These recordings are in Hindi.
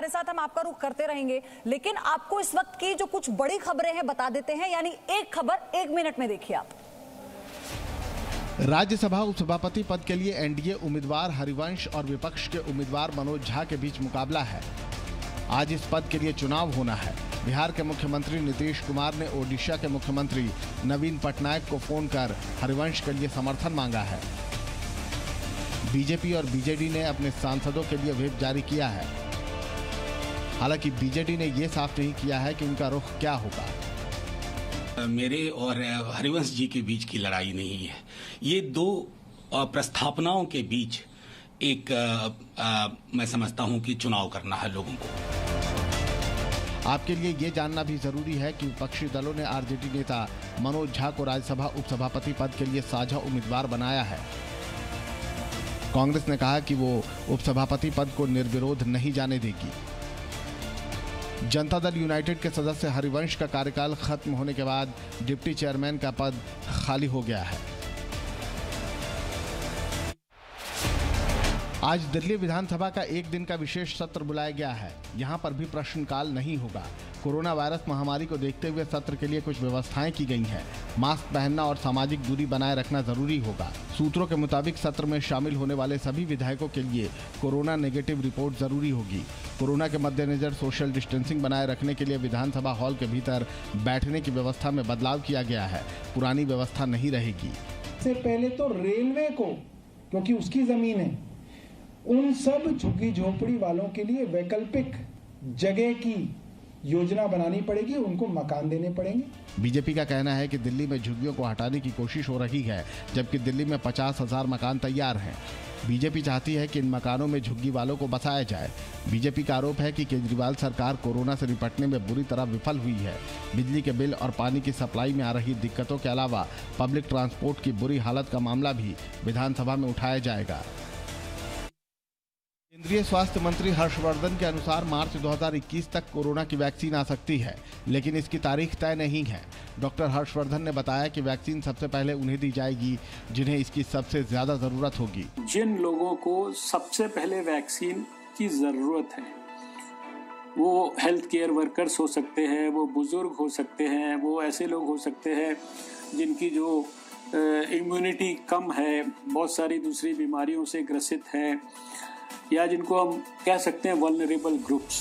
हमारे साथ हम आपका रुख करते रहेंगे, लेकिन आपको इस वक्त की जो कुछ बड़ी खबरें हैं बता देते हैं। यानी एक खबर 1 मिनट में देखिए आप। राज्यसभा उपसभापति पद के लिए एनडीए उम्मीदवार हरिवंश और विपक्ष के उम्मीदवार मनोज झा के बीच मुकाबला है। आज इस पद के लिए चुनाव होना है। बिहार के मुख्यमंत्री नीतीश कुमार ने ओडिशा के मुख्यमंत्री नवीन पटनायक को फोन कर हरिवंश के लिए समर्थन मांगा है। बीजेपी और बीजेडी ने अपने सांसदों के लिए व्हिप जारी किया है। हालांकि बीजेडी ने यह साफ नहीं किया है कि उनका रुख क्या होगा। मेरे और हरिवंश जी के बीच की लड़ाई नहीं है, ये दो प्रस्थापनाओं के बीच एक मैं समझता हूं कि चुनाव करना है लोगों को। आपके लिए ये जानना भी जरूरी है कि विपक्षी दलों ने आरजेडी नेता मनोज झा को राज्यसभा उपसभापति पद के लिए साझा उम्मीदवार बनाया है। कांग्रेस ने कहा कि वो उपसभापति पद को निर्विरोध नहीं जाने देगी। जनता दल यूनाइटेड के सदस्य हरिवंश का कार्यकाल खत्म होने के बाद डिप्टी चेयरमैन का पद खाली हो गया है। आज दिल्ली विधानसभा का एक दिन का विशेष सत्र बुलाया गया है। यहां पर भी प्रश्नकाल नहीं होगा। कोरोना वायरस महामारी को देखते हुए सत्र के लिए कुछ व्यवस्थाएं की गई हैं। मास्क पहनना और सामाजिक दूरी बनाए रखना जरूरी होगा। सूत्रों के मुताबिक सत्र में शामिल होने वाले सभी विधायकों के लिए कोरोना नेगेटिव रिपोर्ट जरूरी होगी। कोरोना के मद्देनजर सोशल डिस्टेंसिंग बनाए रखने के लिए विधानसभा हॉल के भीतर बैठने की व्यवस्था में बदलाव किया गया है। पुरानी व्यवस्था नहीं रहेगी। इससे पहले तो रेलवे को, क्योंकि उसकी जमीन है, उन सब झुग्गी झोपड़ी वालों के लिए वैकल्पिक जगह की योजना बनानी पड़ेगी, उनको मकान देने पड़ेंगे। बीजेपी का कहना है कि दिल्ली में झुग्गियों को हटाने की कोशिश हो रही है, जबकि दिल्ली में 50,000 मकान तैयार हैं। बीजेपी चाहती है कि इन मकानों में झुग्गी वालों को बसाया जाए। बीजेपी का आरोप है कि केजरीवाल सरकार कोरोना से निपटने में बुरी तरह विफल हुई है। बिजली के बिल और पानी की सप्लाई में आ रही दिक्कतों के अलावा पब्लिक ट्रांसपोर्ट की बुरी हालत का मामला भी विधानसभा में उठाया जाएगा। केंद्रीय स्वास्थ्य मंत्री हर्षवर्धन के अनुसार मार्च 2021 तक कोरोना की वैक्सीन आ सकती है, लेकिन इसकी तारीख तय नहीं है। डॉक्टर हर्षवर्धन ने बताया कि वैक्सीन सबसे पहले उन्हें दी जाएगी जिन्हें इसकी सबसे ज्यादा जरूरत होगी। जिन लोगों को सबसे पहले वैक्सीन की जरूरत है, वो हेल्थ केयर वर्कर्स हो सकते हैं, वो बुजुर्ग हो सकते हैं, वो ऐसे लोग हो सकते हैं जिनकी जो इम्यूनिटी कम है, बहुत सारी दूसरी बीमारियों से ग्रसित हैं, या जिनको हम कह सकते हैं वल्नरेबल ग्रुप्स।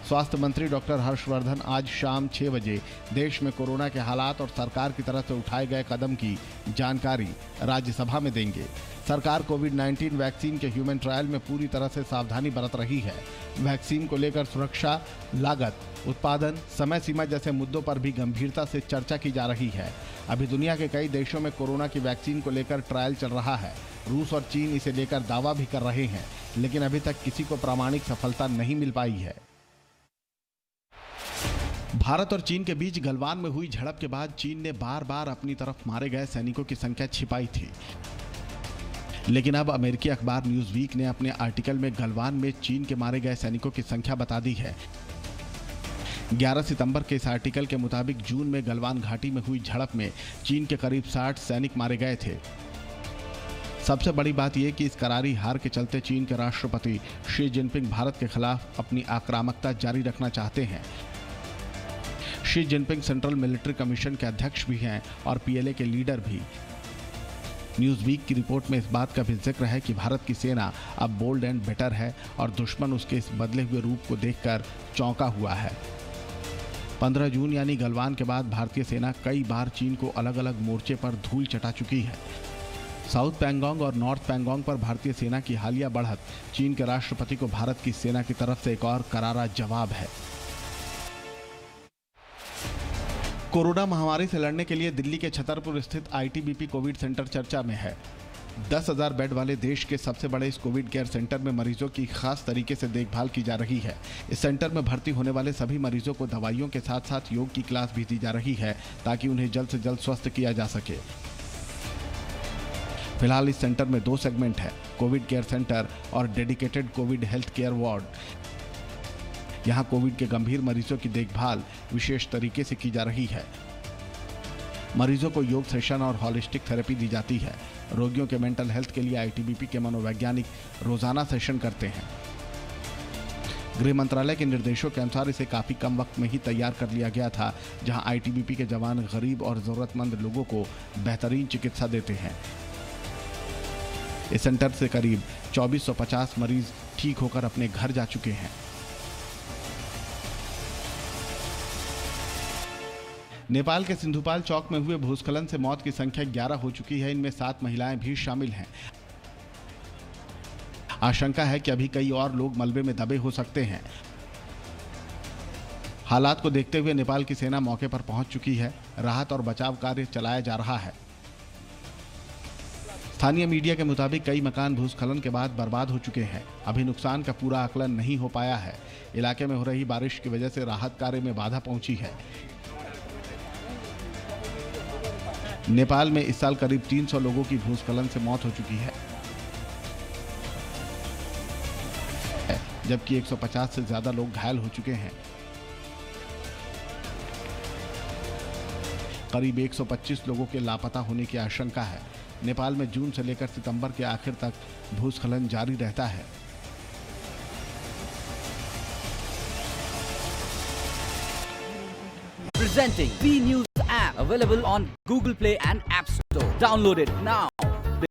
स्वास्थ्य मंत्री डॉक्टर हर्षवर्धन आज शाम 6 बजे देश में कोरोना के हालात और सरकार की तरफ से उठाए गए कदम की जानकारी राज्यसभा में देंगे। सरकार कोविड-19 वैक्सीन के ह्यूमन ट्रायल में पूरी तरह से सावधानी बरत रही है। वैक्सीन को लेकर सुरक्षा, लागत, उत्पादन, समय सीमा जैसे मुद्दों पर भी गंभीरता से चर्चा की जा रही है। अभी दुनिया के कई देशों में कोरोना की वैक्सीन को लेकर ट्रायल चल रहा है। रूस और चीन इसे लेकर दावा भी कर रहे हैं, लेकिन अभी तक किसी को प्रामाणिक सफलता नहीं मिल पाई है। भारत और चीन के बीच गलवान में हुई झड़प के बाद चीन ने बार बार अपनी तरफ मारे गए सैनिकों की संख्या छिपाई थी, लेकिन अब अमेरिकी अखबार न्यूज़वीक ने अपने आर्टिकल में गलवान में चीन के मारे गए सैनिकों की संख्या बता दी है। 11 सितंबर के इस आर्टिकल के मुताबिक जून में गलवान घाटी में हुई झड़प में चीन के करीब 60 सैनिक मारे गए थे। सबसे बड़ी बात यह कि इस करारी हार के चलते चीन के राष्ट्रपति शी जिनपिंग भारत के खिलाफ अपनी आक्रामकता जारी रखना चाहते हैं। Xi Jinping central military commission के अध्यक्ष भी हैं और पीएलए के लीडर भी। न्यूज़वीक की रिपोर्ट में इस बात का भी जिक्र है कि भारत की सेना अब बोल्ड एंड बेटर है और दुश्मन उसके इस बदले हुए रूप को देखकर चौंका हुआ है। 15 जून यानी गलवान के बाद भारतीय सेना कई बार चीन को अलग अलग मोर्चे पर धूल चटा चुकी है। साउथ पैंगोंग और नॉर्थ पैंगोंग पर भारतीय सेना की हालिया बढ़त चीन के राष्ट्रपति को भारत की सेना की तरफ से एक और करारा जवाब है। कोरोना महामारी से लड़ने के लिए दिल्ली के छतरपुर स्थित आईटीबीपी कोविड सेंटर चर्चा में है। 10,000 बेड वाले देश के सबसे बड़े इस कोविड केयर सेंटर में मरीजों की खास तरीके से देखभाल की जा रही है। इस सेंटर में भर्ती होने वाले सभी मरीजों को दवाइयों के साथ साथ योग की क्लास भी दी जा रही है ताकि उन्हें जल्द से जल्द स्वस्थ किया जा सके। फिलहाल इस सेंटर में 2 सेगमेंट है, कोविड केयर सेंटर और dedicated Covid health care ward. यहाँ कोविड के गंभीर मरीजों की देखभाल विशेष तरीके से की जा रही है। मरीजों को योग सेशन और हॉलिस्टिक थेरेपी दी जाती है। रोगियों के मेंटल हेल्थ के लिए आईटीबीपी के मनोवैज्ञानिक रोजाना सेशन करते हैं। गृह मंत्रालय के निर्देशों के अनुसार इसे काफी कम वक्त में ही तैयार कर लिया गया था, जहां आईटीबीपी के जवान गरीब और जरूरतमंद लोगों को बेहतरीन चिकित्सा देते हैं। इस सेंटर से करीब 2450 मरीज ठीक होकर अपने घर जा चुके हैं। नेपाल के सिंधुपाल चौक में हुए भूस्खलन से मौत की संख्या 11 हो चुकी है। इनमें 7 महिलाएं भी शामिल हैं। आशंका है कि अभी कई और लोग मलबे में दबे हो सकते हैं। हालात को देखते हुए नेपाल की सेना मौके पर पहुंच चुकी है। राहत और बचाव कार्य चलाया जा रहा है। स्थानीय मीडिया के मुताबिक कई मकान भूस्खलन के बाद बर्बाद हो चुके हैं। अभी नुकसान का पूरा आकलन नहीं हो पाया है। इलाके में हो रही बारिश की वजह से राहत कार्य में बाधा पहुंची है। नेपाल में इस साल करीब 300 लोगों की भूस्खलन से मौत हो चुकी है, जबकि 150 से ज्यादा लोग घायल हो चुके हैं। करीब 125 लोगों के लापता होने की आशंका है। नेपाल में जून से लेकर सितंबर के आखिर तक भूस्खलन जारी रहता है। Presenting B News app, available on Google Play and App Store. Download it now.